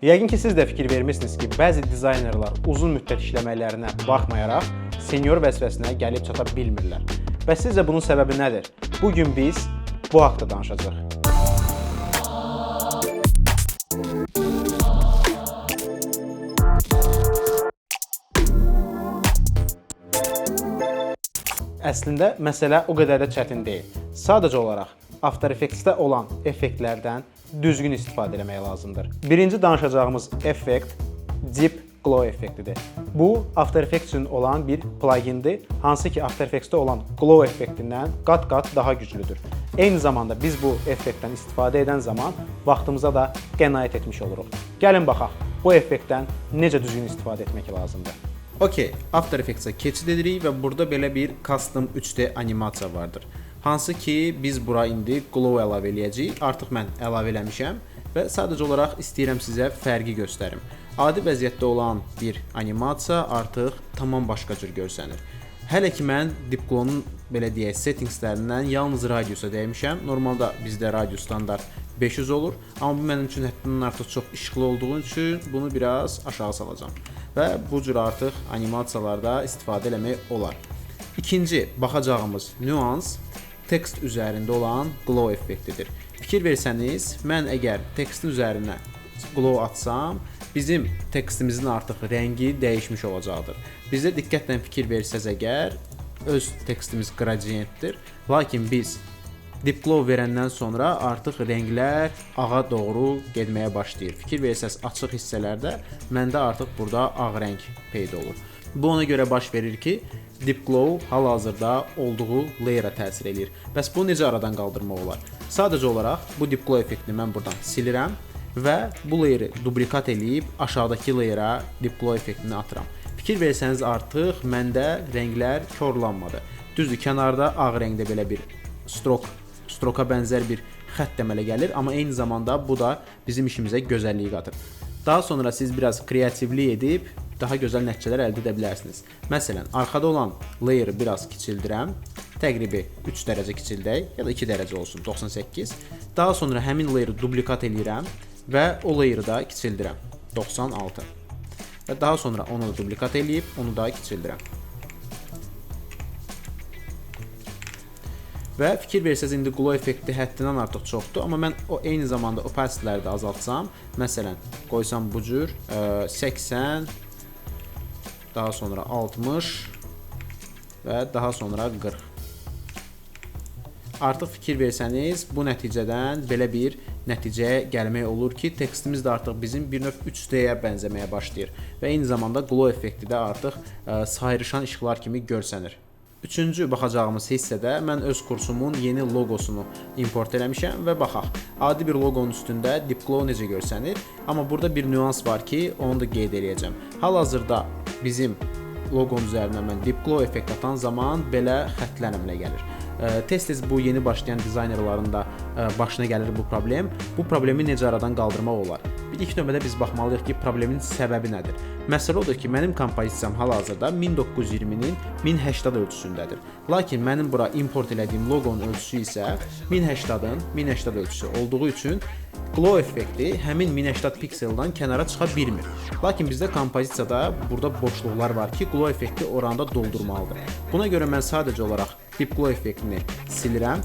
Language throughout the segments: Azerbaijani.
Yəqin ki, siz də fikir vermişsiniz ki, bəzi dizaynerlər uzun müddət işləməklərinə baxmayaraq senior vəzifəsinə gəlib çata bilmirlər. Və sizcə bunun səbəbi nədir? Bugün biz bu haqda danışacağıq. Əslində, məsələ o qədər də çətin deyil. Sadəcə olaraq After Effects-də olan effektlərdən düzgün istifadə etmək lazımdır. Birinci danışacağımız effekt Deep Glow effektidir. Bu, After Effects üçün olan bir plugindir, hansı ki After Effects-də olan Glow effektindən qat-qat daha güclüdür. Eyni zamanda biz bu effektdən istifadə edən zaman vaxtımıza da qənaət etmiş oluruq. Gəlin baxaq, bu effektdən necə düzgün istifadə etmək lazımdır. OK, After Effects-ə keçid edirik və burada belə bir custom 3D animasiya vardır. Hansı ki biz bura indi glow əlavə eləyəcəyik. Artıq mən əlavə eləmişəm və sadəcə olaraq istəyirəm sizə fərqi göstərim. Adi vəziyyətdə olan bir animasiya artıq tamam başqa cür görsənir. Hələ ki mən Deep Glow-nun belə deyək settingslərindən yalnız radiusa dəymişəm. Normalda bizdə radius standart 500 olur, amma bu mənim üçün həddindən artıq çox işıqlı olduğu üçün bunu biraz aşağı salacağam. Və bu cür artıq animasiyalarda istifadə eləmək olar. İkinci baxacağımız nüans tekst üzərində olan glow effektidir. Fikir versəniz, mən əgər tekstin üzərinə glow atsam, bizim tekstimizin artıq rəngi dəyişmiş olacaqdır. Bizdə diqqətlə fikir versəz əgər, öz tekstimiz qradiyentdir. Lakin biz Deep Glow verəndən sonra artıq rənglər ağa doğru getməyə başlayır. Fikir versəz açıq hissələrdə məndə artıq burada ağ rəng peyda olur. Bu ona görə baş verir ki, Deep Glow hal-hazırda olduğu layer'a təsir eləyir. Bəs bunu necə aradan qaldırmaq olar? Sadəcə olaraq bu Deep Glow effektini mən buradan silirəm və bu layer'ı dublikat eləyib aşağıdakı layer'a Deep Glow effektini atıram. Fikir versəniz artıq məndə rənglər korlanmadı. Düzdür, kənarda ağ rəngdə belə bir stroka bənzər bir xətt əmələ gəlir, amma eyni zamanda bu da bizim işimizə gözəllik qatır. Daha sonra siz biraz kreativlik edib daha gözəl nəticələr əldə edə bilərsiniz. Məsələn, arxada olan layer'ı biraz kiçildirəm. Təqribi 3 dərəcə kiçildək ya da 2 dərəcə olsun, 98. Daha sonra həmin layer'ı dublikat eləyirəm və o layer'ı da kiçildirəm, 96. Və daha sonra onu da dublikat eləyib, onu da kiçildirəm. Və fikir versəz, indi glow effekti həddindən artıq çoxdur, amma mən o eyni zamanda opacity'ləri də azaltsam, məsələn, qoysam bu cür 80, daha sonra 60 və daha sonra 40. Artıq fikir versəniz, bu nəticədən belə bir nəticəyə gəlmək olur ki, tekstimiz də artıq bizim bir növ 3D-yə bənzəməyə başlayır və eyni zamanda glow effekti də artıq sayrışan işıqlar kimi görsənir. Üçüncü baxacağımız hissədə mən öz kursumun yeni logosunu import eləmişəm və baxaq. Adi bir logonun üstündə Deep Glow necə görsənir? Amma burada bir nüans var ki, onu da qeyd eləyəcəm. Hal-hazırda bizim logonun üzərinə mən Deep Glow effekt atan zaman belə xəttlər əmələ gəlir. Tez-tez bu yeni başlayan dizaynerların da başına gəlir bu problem. Bu problemi necə aradan qaldırmaq olar? Bir ilk növbədə biz baxmalıyıq ki, problemin səbəbi nədir? Məsələ odur ki, mənim kompozisiyam hal-hazırda 1920-nin 1080 ölçüsündədir. Lakin mənim bura import elədiyim logonun ölçüsü isə 1080-ın 1080 ölçüsü olduğu üçün glow effekti həmin 1080 pikseldən kənara çıxa bilmir. Lakin bizdə kompozisiyada burada boşluqlar var ki, glow effekti oranda doldurmalıdır. Buna görə mən sadəcə olaraq Deep Glow effektini silirəm.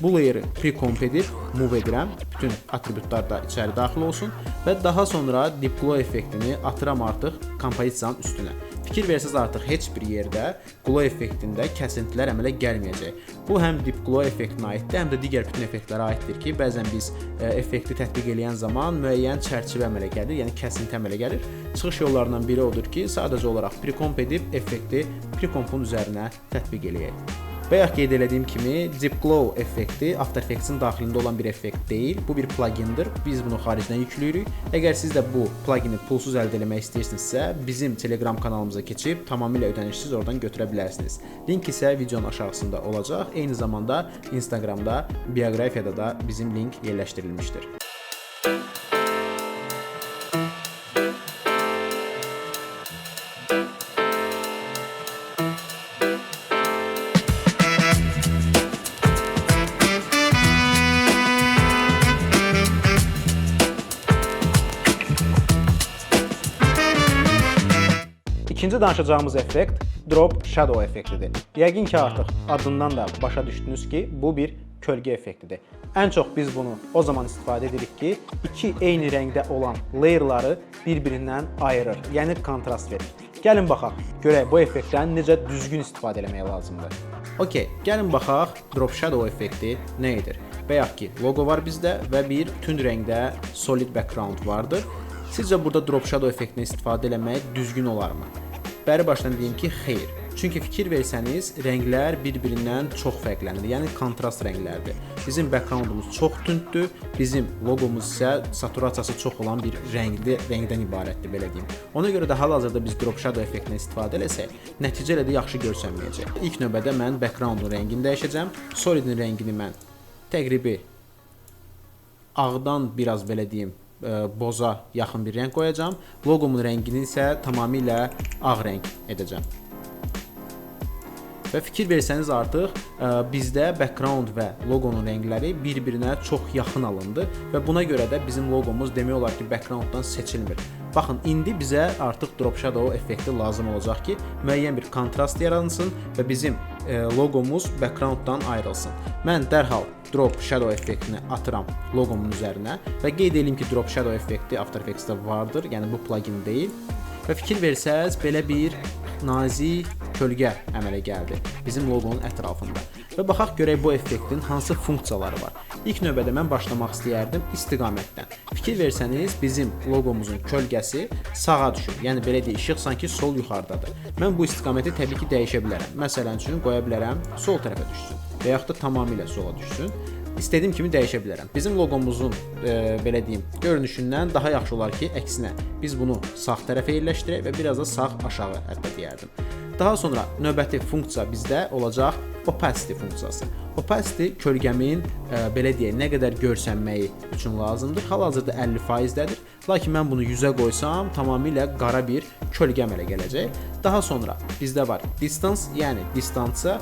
Bu layer'ı pre-comp edib, move edirəm. Bütün atributlar da içəri daxil olsun və daha sonra Deep Glow effektini atıram artıq kompozisiyanın üstünə. Fikir versəz artıq heç bir yerdə glow effektində kəsintilər əmələ gəlməyəcək. Bu həm Deep Glow effektinə aiddir, həm də digər bütün effektlərə aiddir ki, bəzən biz effekti tətbiq edən zaman müəyyən çərçivə əmələ gəlir, yəni kəsinti əmələ gəlir. Çıxış yollarından biri odur ki, sadəcə olaraq pre-comp edib effekti pre-compun üzərinə tətbiq eləyək. Bayaq qeyd elədiyim kimi, Deep Glow effekti After Effects-in daxilində olan bir effekt deyil. Bu bir plugindir. Biz bunu xaricdən yükləyirik. Əgər siz də bu plugini pulsuz əldə etmək istəyirsinizsə, bizim Telegram kanalımıza keçib tamamilə ödənişsiz oradan götürə bilərsiniz. Link isə videonun aşağısında olacaq. Eyni zamanda Instagramda, bioqrafiyada da bizim link yerləşdirilmişdir. İkinci danışacağımız effekt Drop Shadow effektidir. Yəqin ki, artıq adından da başa düşdünüz ki, bu bir kölgə effektidir. Ən çox biz bunu o zaman istifadə edirik ki, iki eyni rəngdə olan layer'ları bir-birindən ayırır, yəni kontrast verir. Gəlin baxaq, görək bu effektdən necə düzgün istifadə etmək lazımdır. Okey, gəlin baxaq Drop Shadow effekti nə edir? Bayaq ki, logo var bizdə və bir tünd rəngdə solid background vardır. Sizcə burada Drop Shadow effektini istifadə etmək düzgün olarmı? Bəri başdan deyim ki, xeyr. Çünki fikir versəniz, rənglər bir-birindən çox fərqlənir, yəni kontrast rənglərdir. Bizim backgroundumuz çox tündür, bizim logomuz isə saturasiyası çox olan bir rəngdən ibarətdir, belə deyim. Ona görə də hal-hazırda biz Drop Shadow effektini istifadə etsək, nəticə ilə də yaxşı görsənməyəcək. İlk növbədə mən backgroundun rəngini dəyişəcəm, solidin rəngini mən təqribi ağdan biraz belə deyim, boza yaxın bir rəng qoyacağam. Logomun rəngini isə tamamilə ağ rəng edəcəm. Və fikir versəniz artıq bizdə background və logonun rəngləri bir-birinə çox yaxın alındı və buna görə də bizim logomuz demək olar ki, backgrounddan seçilmir. Baxın, indi bizə artıq Drop Shadow effekti lazım olacaq ki, müəyyən bir kontrast yaransın və bizim logomuz backgrounddan ayrılsın. Mən dərhal Drop Shadow effektini atıram logomun üzərinə və qeyd edeyim ki, Drop Shadow effekti After Effects-də vardır, yəni bu plugin deyil. Və fikir versəz, belə bir nazik kölgə əmələ gəldi bizim logonun ətrafında. Və baxaq görək bu effektin hansı funksiyaları var. İlk növbədə mən başlamaq istəyərdim istiqamətdən. Fikir versəniz, bizim logomuzun kölgəsi sağa düşür. Yəni belə deyək, işıq sanki sol yuxarıdadır. Mən bu istiqaməti təbii ki, dəyişə bilərəm. Məsələn üçün qoya bilərəm sol tərəfə düşsün və yaxud da tamamilə sola düşsün. İstədiyim kimi dəyişə bilərəm. Bizim logomuzun belə deyim, görünüşündən daha yaxşı olar ki, əksinə biz bunu sağ tərəfə yerləşdirək və biraz da sağ aşağı hətta deyərdim. Daha sonra növbəti funksiya bizdə olacaq opacity funksiyası. Opacity kölgəmin belə deyək, nə qədər görsənməyi üçün lazımdır. Hal-hazırda 50%-dədir. Lakin mən bunu 100-ə qoysam, tamamilə qara bir kölgə əmələ gələcək. Daha sonra bizdə var distance, yəni distansa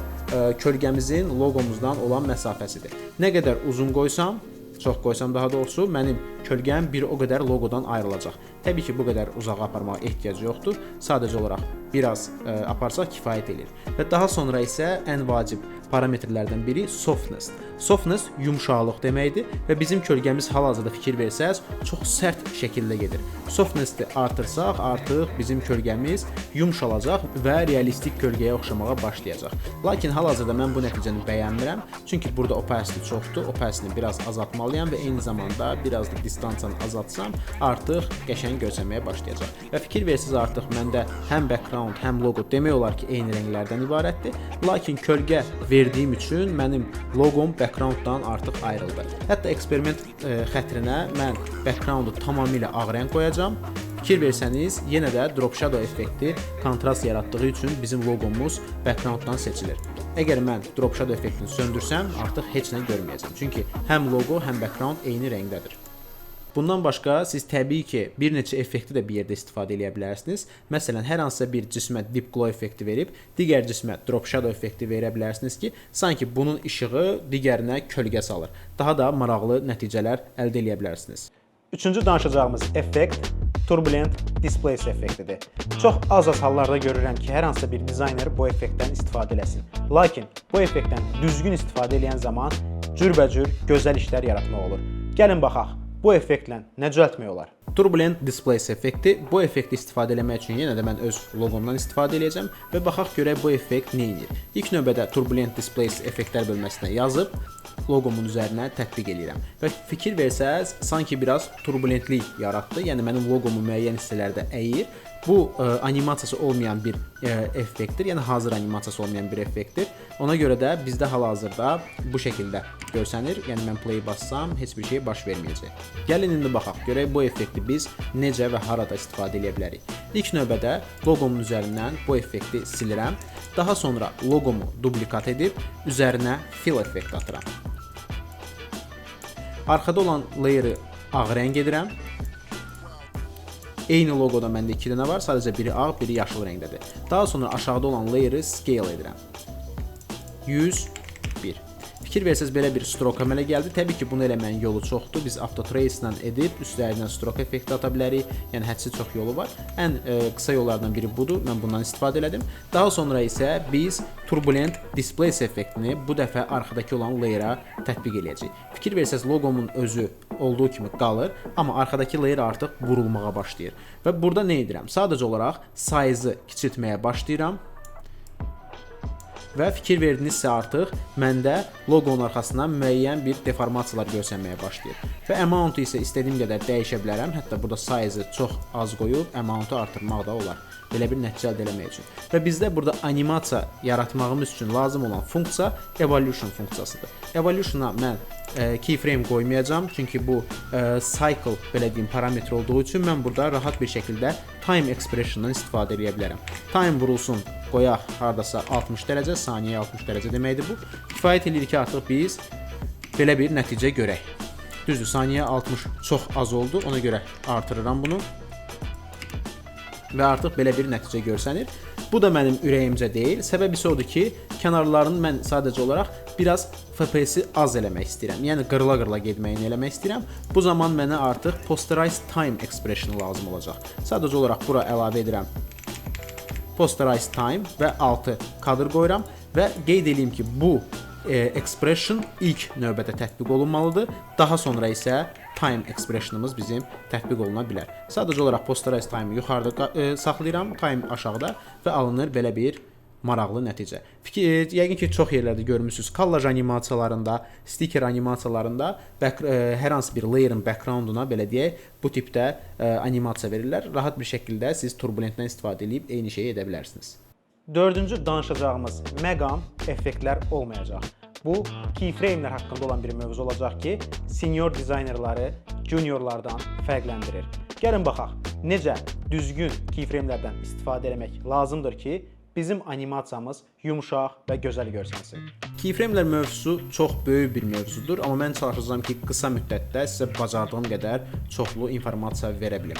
kölgəmizin logomuzdan olan məsafəsidir. Nə qədər uzun qoysam, çox qoysam daha doğrusu, mənim kölgəm bir o qədər logodan ayrılacaq. Təbii ki, bu qədər uzağa aparmağa ehtiyac yoxdur. Sadəcə olaraq biraz aparsaq kifayət edir. Və daha sonra isə ən vacib parametrlərdən biri softness. Softness yumşaqlıq deməkdir və bizim kölgəmiz hal-hazırda fikir versəz, çox sərt şəkildə gedir. Softness-i artırsaq, artıq bizim kölgəmiz yumşalacaq və realistik kölgəyə oxşamağa başlayacaq. Lakin hal-hazırda mən bu nəticəni bəyənmirəm, çünki burada opacity çoxdur. Opacity-ni biraz azaltmalıyam və eyni zamanda biraz da distansiyanı azaltsam, artıq qəşəng görsənməyə başlayacaq. Və fikir versiniz, artıq məndə həm background, həm logo demək olar ki, eyni rənglərdən ibarətdir. Lakin kölgə verdiyim üçün mənim logom backgrounddan artıq ayrıldı. Hətta eksperiment xətrinə mən backgroundu tamamilə ağ rəng qoyacağam. Fikir versəniz, yenə də Drop Shadow effekti kontrast yaratdığı üçün bizim logomuz backgrounddan seçilir. Əgər mən Drop Shadow effektini söndürsəm, artıq heç nə görməyəcəm. Çünki həm logo, həm background eyni rəngdədir. Bundan başqa siz təbii ki, bir neçə effekti də bir yerdə istifadə edə bilərsiniz. Məsələn, hər hansısa bir cismə Deep Glow effekti verib, digər cismə Drop Shadow effekti verə bilərsiniz ki, sanki bunun işığı digərinə kölgə salır. Daha da maraqlı nəticələr əldə edə bilərsiniz. Üçüncü danışacağımız effekt Turbulent Displace effektidir. Çox az hallarda görürəm ki, hər hansısa bir dizayner bu effektdən istifadə eləsin. Lakin bu effektdən düzgün istifadə edən zaman cürbəcür gözəl işlər yaratmaq olur. Gəlin baxaq. Bu effektlə nə düzəltmək olar? Turbulent Displace effekti. Bu effekti istifadə etmək üçün yenə də mən öz logomdan istifadə edəcəm və baxaq görək bu effekt nə edir. İlk növbədə Turbulent Displace effektlər bölməsinə yazıb logomun üzərinə tətbiq edirəm. Və fikir versəz, sanki biraz turbulentlik yaratdı. Yəni mənim logomu müəyyən hissələrdə əyir. Bu animasiyası olmayan bir effektdir, yəni hazır animasiyası olmayan bir effektdir. Ona görə də bizdə hal-hazırda bu şəkildə görsənir. Yəni mən play bassam, heç bir şey baş verməyəcək. Gəlin indi baxaq, görək bu effekti biz necə və harada istifadə edə bilərik. İlk növbədə logomun üzərindən bu effekti silirəm. Daha sonra logomu dublikat edib üzərinə fill effekti atıram. Arxada olan layer'ı ağ rəng edirəm. Eyni logoda məndə 2 dənə var, sadəcə biri ağ, biri yaşıl rəngdədir. Daha sonra aşağıda olan layer'ı scale edirəm. 101. Fikir versəz belə bir stroke əmələ gəldi. Təbii ki, bunu eləməyin yolu çoxdur. Biz Autotrace ilə edib üstlərindən stroke effekti ata bilərik. Yəni hədsiz çox yolu var. Ən qısa yollardan biri budur. Mən bundan istifadə elədim. Daha sonra isə biz Turbulent Displace effektini bu dəfə arxadakı olan layer'a tətbiq eləyəcəyik. Fikir versəz loqomun özü olduğu kimi qalır, amma arxadakı layer artıq vurulmağa başlayır. Və burada nə edirəm? Sadəcə olaraq size-ı kiçiltməyə başlayıram. Və fikir verdinizsə artıq məndə loqonun arxasından müəyyən bir deformasiyalar görsənməyə başlayır. Və amount-u isə istədiyim qədər dəyişə bilərəm. Hətta burada size-ı çox az qoyub amount-u artırmaq da olar. Belə bir nəticə əldə etmək üçün. Və bizdə burada animasiya yaratmağımız üçün lazım olan funksiya evolution funksiyasıdır. Evolutiona mən keyframe qoymayacağam, çünki bu cycle belə deyim parametr olduğu üçün mən burada rahat bir şəkildə time expression'dan istifadə edə bilərəm. Time vurulsun, qoyaq hardasa 60 dərəcə, saniyəyə 60 dərəcə deməkdir bu. Kifayət edir ki, artıq biz belə bir nəticə görək. Düzdür, saniyəyə 60 çox az oldu, ona görə artırıram bunu. Və artıq belə bir nəticə görsənir. Bu da mənim ürəyimcə deyil. Səbəbi isə odur ki, kənarlarını mən sadəcə olaraq biraz FPS-i az eləmək istəyirəm. Yəni qırıla-qırıla getməyini eləmək istəyirəm. Bu zaman mənə artıq posterized time expression lazım olacaq. Sadəcə olaraq bura əlavə edirəm posterized time və 6 kadr qoyuram və qeyd edeyim ki, bu expression ilk növbədə tətbiq olunmalıdır. Daha sonra isə time expressionımız bizim tətbiq oluna bilər. Sadəcə olaraq posterize time-ı yuxarıda saxlayıram, time aşağıda və alınır belə bir maraqlı nəticə. Yəqin ki, çox yerlərdə görmüsünüz. Collage animasiyalarında, sticker animasiyalarında hər hansı bir layer'ın backgrounduna belə deyək, bu tipdə animasiya verirlər. Rahat bir şəkildə siz turbulentdən istifadə edib eyni şeyi edə bilərsiniz. Dördüncü danışacağımız məqam effektlər olmayacaq. Bu keyframe'lər haqqında olan bir mövzu olacaq ki, senior dizaynerları juniorlardan fərqləndirir. Gəlin baxaq, necə düzgün keyframe'lərdən istifadə etmək lazımdır ki, bizim animasiyamız yumşaq və gözəl görsənsin. Keyframe'lər mövzusu çox böyük bir mövzudur, amma mən çalışacağam ki, qısa müddətdə sizə bacardığım qədər çoxlu informasiya verə bilim.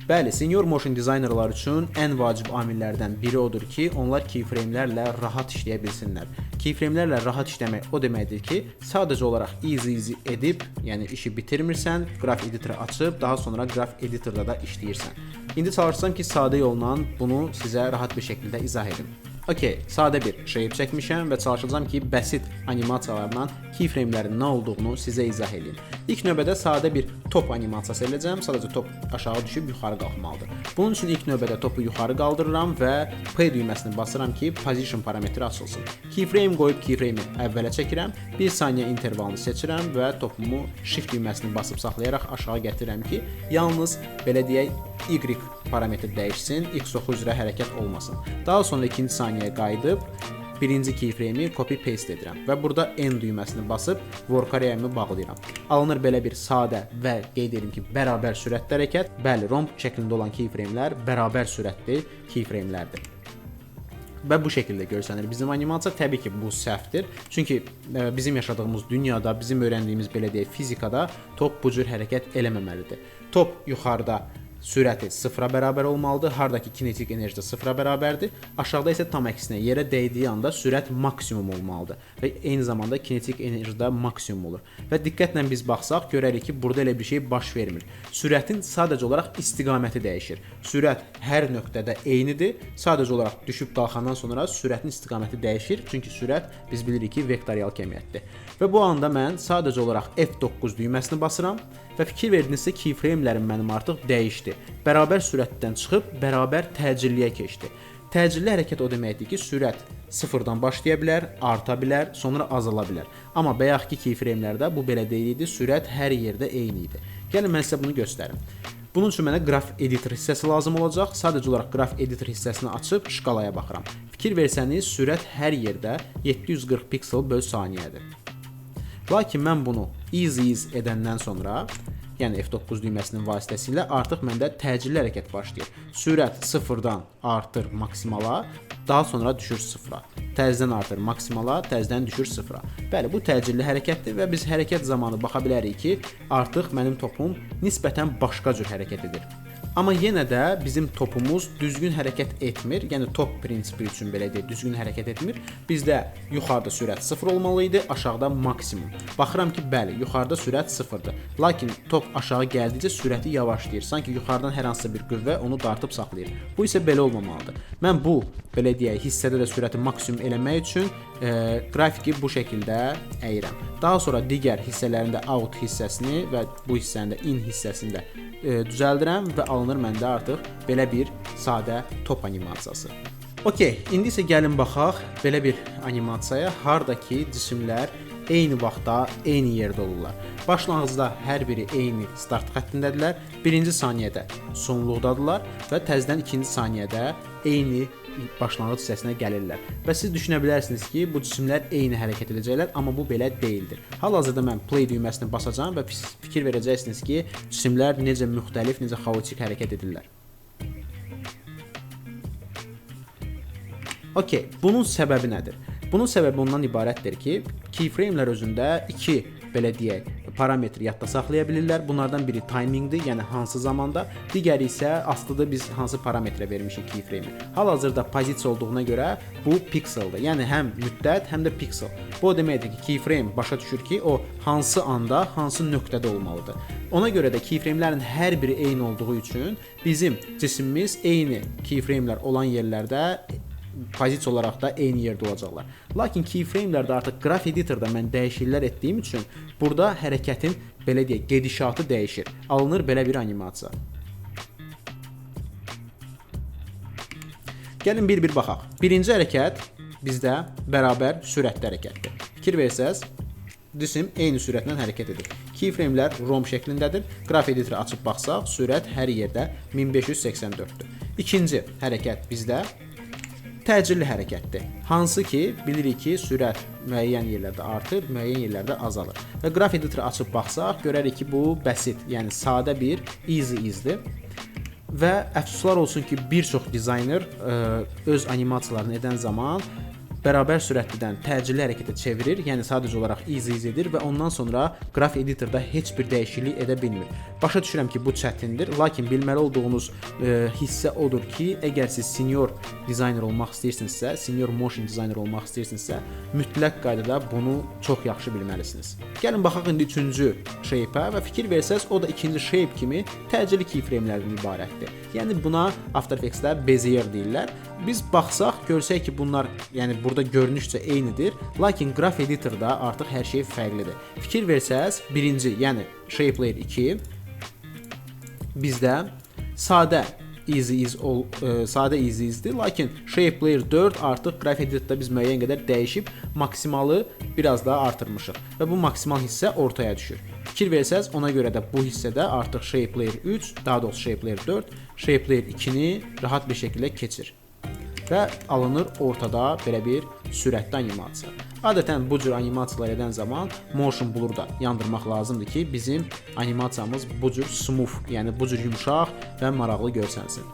Bəli, senior motion dizaynerlar üçün ən vacib amillərdən biri odur ki, onlar keyframe'lərlə rahat işləyə bilsinlər. Keyframe'lərlə rahat işləmək o deməkdir ki, sadəcə olaraq easy edib, yəni işi bitirmirsən, Graph Editor açıb, daha sonra Graph Editorda da işləyirsən. İndi çalışsam ki, sadə yolla bunu sizə rahat bir şəkildə izah edim. Okey, sadə bir shape çəkmişəm və çalışacağam ki, bəsit animasiyalarla keyframe'lərin nə olduğunu sizə izah edeyim. İlk növbədə sadə bir top animasiyası eləyəcəm. Sadəcə top aşağı düşüb yuxarı qalxmalıdır. Bunun üçün ilk növbədə topu yuxarı qaldırıram və P düyməsini basıram ki, position parametri açılsın. Keyframe qoyub keyframe'i əvvələ çəkirəm. 1 saniyə intervalını seçirəm və topumu shift düyməsini basıb saxlayaraq aşağı gətirirəm ki, yalnız belə deyək Y parametri dəyişsin, X oxu üzrə hərəkət olmasın. Daha sonra ikinci saniyəyə qayıdıb birinci keyframe'i copy paste edirəm və burada N düyməsini basıb work area-mı bağlayıram. Alınır belə bir sadə və qeyd edim ki, bərabər sürətli hərəkət. Bəli, romb şəklində olan keyframe'lər bərabər sürətli keyframe'lərdir. Və bu şəkildə görsənir. Bizim animasiya təbii ki, bu səhvdir. Çünki bizim yaşadığımız dünyada, bizim öyrəndiyimiz belə deyək fizikada top bu cür hərəkət eləməməlidir. Top yuxarıda sürəti sıfıra bərabər olmalıdır. Hardakı kinetik enerji də sıfıra bərabərdir. Aşağıda isə tam əksinə yerə dəydiyi anda sürət maksimum olmalıdır və eyni zamanda kinetik enerji də maksimum olur. Və diqqətlə biz baxsaq görərik ki, burada elə bir şey baş vermir. Sürətin sadəcə olaraq istiqaməti dəyişir. Sürət hər nöqtədə eynidir. Sadəcə olaraq düşüb qalxandan sonra sürətin istiqaməti dəyişir. Çünki sürət biz bilirik ki, vektorial kəmiyyətdir. Və bu anda mən sadəcə olaraq F9 düyməsini basıram və fikir verdinizsə keyframe'lərim mənim artıq dəyişdi. Bərabər sürətdən çıxıb bərabər təcilliyə keçdi. Təcilli hərəkət o deməkdir ki, sürət sıfırdan başlaya bilər, arta bilər, sonra azala bilər. Amma bayaqki keyframe'lərdə bu belə deyildi, sürət hər yerdə eyni idi. Gəlin mən sizə bunu göstərim. Bunun üçün mənə Graph Editor hissəsi lazım olacaq. Sadəcə olaraq Graph Editor hissəsini açıb şkalaya baxıram. Fikir versəniz, sürət hər yerdə 740 piksel böl saniyədir. Lakin mən bunu easy edəndən sonra, yəni F9 düyməsinin vasitəsilə artıq məndə təcilli hərəkət başlayır. Sürət sıfırdan artır maksimala, daha sonra düşür sıfıra. Təzədən artır maksimala, təzədən düşür sıfıra. Bəli, bu təcilli hərəkətdir və biz hərəkət zamanı baxa bilərik ki, artıq mənim topum nisbətən başqa cür hərəkət edir. Amma yenə də bizim topumuz düzgün hərəkət etmir. Yəni top prinsipi üçün belə deyək, düzgün hərəkət etmir. Bizdə yuxarıda sürət 0 olmalı idi, aşağıda maksimum. Baxıram ki, bəli, yuxarıda sürət 0-dır. Lakin top aşağı gəldikcə sürəti yavaşlayır. Sanki yuxarıdan hər hansısa bir qüvvə onu dartıb saxlayır. Bu isə belə olmamalıdır. Mən bu, belə deyək, hissədə də sürəti maksimum eləmək üçün qrafiki bu şəkildə əyirəm. Daha sonra digər hissələrində out hissəsini və bu hissənin də in hissəsini də düzəldirəm və alınır məndə artıq belə bir sadə top animasiyası. Okey, indi isə gəlin baxaq belə bir animasiyaya, harda ki cisimlər eyni vaxtda eyni yerdə olurlar. Başlanğıcda hər biri eyni start xəttindədirlər. Birinci saniyədə sonluqdadırlar və təzədən ikinci saniyədə eyni başlanğıc hissəsinə gəlirlər. Və siz düşünə bilərsiniz ki, bu cisimlər eyni hərəkət edəcəklər, amma bu belə deyildir. Hal-hazırda mən play düyməsini basacağam və fikir verəcəksiniz ki, cisimlər necə müxtəlif, necə xaotik hərəkət edirlər. Okey, bunun səbəbi nədir? Bunun səbəbi ondan ibarətdir ki, keyframe'lər özündə iki, belə deyək, parametri yadda saxlaya bilirlər. Bunlardan biri timingdir, yəni hansı zamanda, digəri isə astıda biz hansı parametrə vermişik keyframe-i. Hal-hazırda pozisiya olduğuna görə bu pixeldir. Yəni həm müddət, həm də pixel. Bu o deməkdir ki, keyframe başa düşür ki, o hansı anda, hansı nöqtədə olmalıdır. Ona görə də keyframe'lərin hər biri eyni olduğu üçün bizim cisimimiz eyni keyframe'lər olan yerlərdə pozisiya olaraq da eyni yerdə olacaqlar. Lakin keyframe'lərdə artıq Graph Editor'da mən dəyişikliklər etdiyim üçün burada hərəkətin, belə deyək, gedişatı dəyişir. Alınır belə bir animasiya. Gəlin bir-bir baxaq. Birinci hərəkət bizdə bərabər sürətli hərəkətdir. Fikir versəz, cisim eyni sürətlə hərəkət edir. Keyframe'lər ROM şəklindədir. Graph Editor'ı açıb baxsaq, sürət hər yerdə 1584-dür. İkinci hərəkət bizdə təcilli hərəkətdir. Hansı ki, bilirik ki, sürət müəyyən yerlərdə artır, müəyyən yerlərdə azalır. Və Graph Editor-ı açıb baxsaq, görərik ki, bu bəsit, yəni sadə bir easy izdir. Və əfsuslar olsun ki, bir çox dizayner öz animasiyalarını edən zaman bərabər sürətlidən təcilli hərəkətə çevirir, yəni sadəcə olaraq easy edir və ondan sonra Graph Editor-da heç bir dəyişiklik edə bilmir. Başa düşürəm ki, bu çətindir, lakin bilməli olduğunuz hissə odur ki, əgər siz senior dizayner olmaq istəyirsinizsə, senior motion dizayner olmaq istəyirsinizsə, mütləq qaydada bunu çox yaxşı bilməlisiniz. Gəlin baxaq indi üçüncü shape-ə və fikir versəz, o da ikinci shape kimi təcilli keyframe'lərdən ibarətdir. Yəni buna After Effects-də Bezier deyirlər. Biz baxsaq, görsək ki, bunlar, yəni burada görünüşcə eynidir, lakin Graph Editor-da artıq hər şey fərqlidir. Fikir versəz, birinci, yəni Shape Layer 2 bizdə sadə easy izdir, lakin Shape Layer 4 artıq Graph Editor-da biz müəyyən qədər dəyişib maksimalı biraz daha artırmışıq və bu maksimal hissə ortaya düşür. Fikir versəz, ona görə də bu hissədə artıq Shape Layer 3, daha doğrusu Shape Layer 4, Shape Layer 2-ni rahat bir şəkildə keçir və alınır ortada belə bir sürətli animasiya. Adətən bu cür animasiyalar edən zaman Motion Blur da yandırmaq lazımdır ki, bizim animasiyamız bu cür smooth, yəni bu cür yumşaq və maraqlı görsənsin.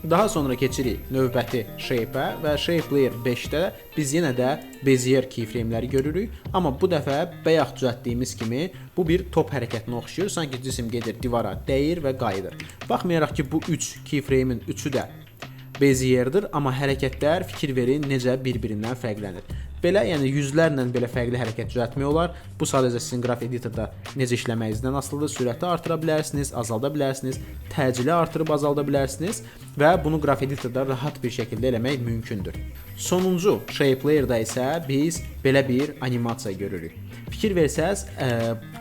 Daha sonra keçirik növbəti shape-ə və Shape Layer 5-də biz yenə də Bezier keyframe'ləri görürük. Amma bu dəfə bayaq düzəltdiyimiz kimi bu bir top hərəkətinə oxşuyur. Sanki cisim gedir divara, dəyir və qayıdır. Baxmayaraq ki, bu 3 keyframe'in üçü də Bezierdir, amma hərəkətlər fikir verin necə bir-birindən fərqlənir. Belə, yəni yüzlərlə belə fərqli hərəkət düzəltmək olar. Bu sadəcə sizin Graph Editor-da necə işləməyinizdən asılıdır. Sürəti artıra bilərsiniz, azalda bilərsiniz, təcili artırıb azalda bilərsiniz və bunu Graph Editor-da rahat bir şəkildə eləmək mümkündür. Sonuncu Shape Layer-da isə biz belə bir animasiya görürük. Fikir versəz,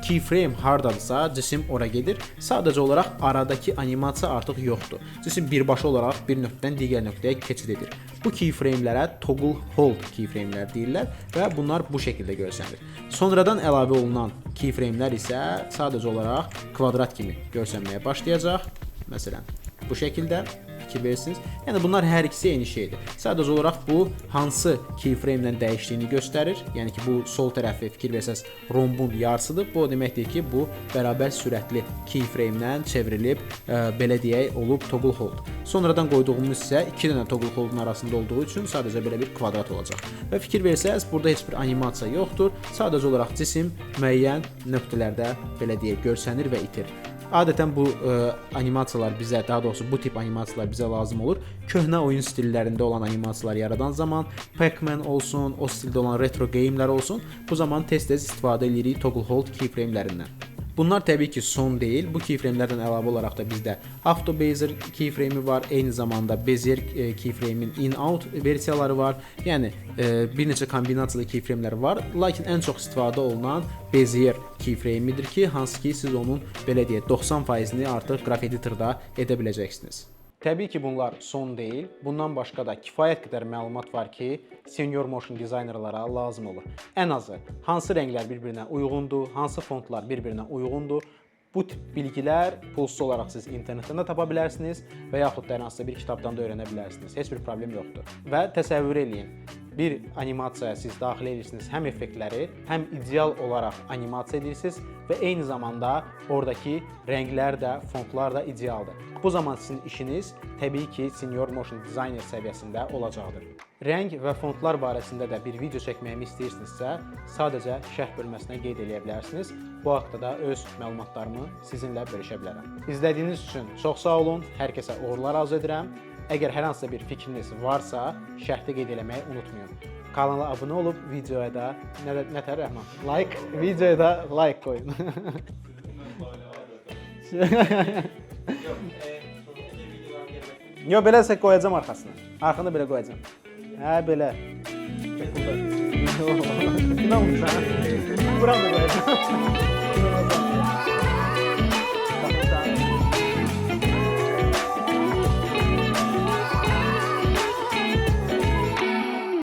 keyframe hardadırsa, cisim ora gedir. Sadəcə olaraq aradakı animasiya artıq yoxdur. Cisim birbaşa olaraq bir nöqtədən digər nöqtəyə keçid edir. Bu keyframe'lərə toggle hold keyframe'lər deyirlər və bunlar bu şəkildə görsənir. Sonradan əlavə olunan keyframe'lər isə sadəcə olaraq kvadrat kimi görsənməyə başlayacaq. Məsələn, bu şəkildə fikir verirsiniz. Yəni bunlar hər ikisi eyni şeydir. Sadəcə olaraq bu hansı keyframe ilə dəyişdiyini göstərir. Yəni ki, bu sol tərəfi fikir versəz rombun yarısıdır. Bu o deməkdir ki, bu bərabər sürətli keyframe ilə çevrilib, belə deyək, olub toggle hold. Sonradan qoyduğumuz isə 2 dənə toggle holdun arasında olduğu üçün sadəcə belə bir kvadrat olacaq. Və fikir versəz, burada heç bir animasiya yoxdur. Sadəcə olaraq cisim müəyyən nöqtələrdə belə deyək, görsənir və itir. Adətən bu animasiyalar bizə, daha doğrusu bu tip animasiyalar bizə lazım olur. Köhnə oyun stillərində olan animasiyalar yaradan zaman, Pac-Man olsun, o stildə olan retro geyimlər olsun, bu zaman tez-tez istifadə edirik toggle hold keyframe-lərindən. Bunlar təbii ki son deyil. Bu keyframe-lərdən əlavə olaraq da bizdə Auto Bezier keyframe-i var, eyni zamanda Bezier keyframe-in in-out versiyaları var. Yəni bir neçə kombinasiyalı keyframe-lər var, lakin ən çox istifadə olunan Bezier keyframe-idir ki, hansı ki siz onun belə deyək 90%-ni artıq Graph Editor-da edə biləcəksiniz. Təbii ki, bunlar son deyil. Bundan başqa da kifayət qədər məlumat var ki, senior motion dizaynerlara lazım olur. Ən azı hansı rənglər bir-birinə uyğundur, hansı fontlar bir-birinə uyğundur. Bu tip bilgilər pulsuz olaraq siz internetdən də tapa bilərsiniz və yaxud da hansısa bir kitabdan da öyrənə bilərsiniz. Heç bir problem yoxdur. Və təsəvvür eləyin, bir animasiyaya siz daxil edirsiniz həm effektləri, həm ideal olaraq animasiya edirsiniz və eyni zamanda oradakı rənglər də, fontlar da idealdır. Bu zaman sizin işiniz təbii ki, senior motion designer səviyyəsində olacaqdır. Rəng və fontlar barəsində də bir video çəkməyimi istəyirsinizsə, sadəcə şərh bölməsinə qeyd edə bilərsiniz. Bu haqda da öz məlumatlarımı sizinlə bölüşə bilərəm. İzlədiyiniz üçün çox sağ olun. Hər kəsə uğurlar arzu edirəm. Əgər hər hansısa bir fikriniz varsa, şərhdə qeyd eləməyi unutmayın. Kanala abunə olub videoya da nətər Rəhman? Videoya da like qoyun. Yo, belə qoyacağam arxasına. Arxını belə qoyacağam. Hə, belə. İnanmırsan? Buram da qoyacağam.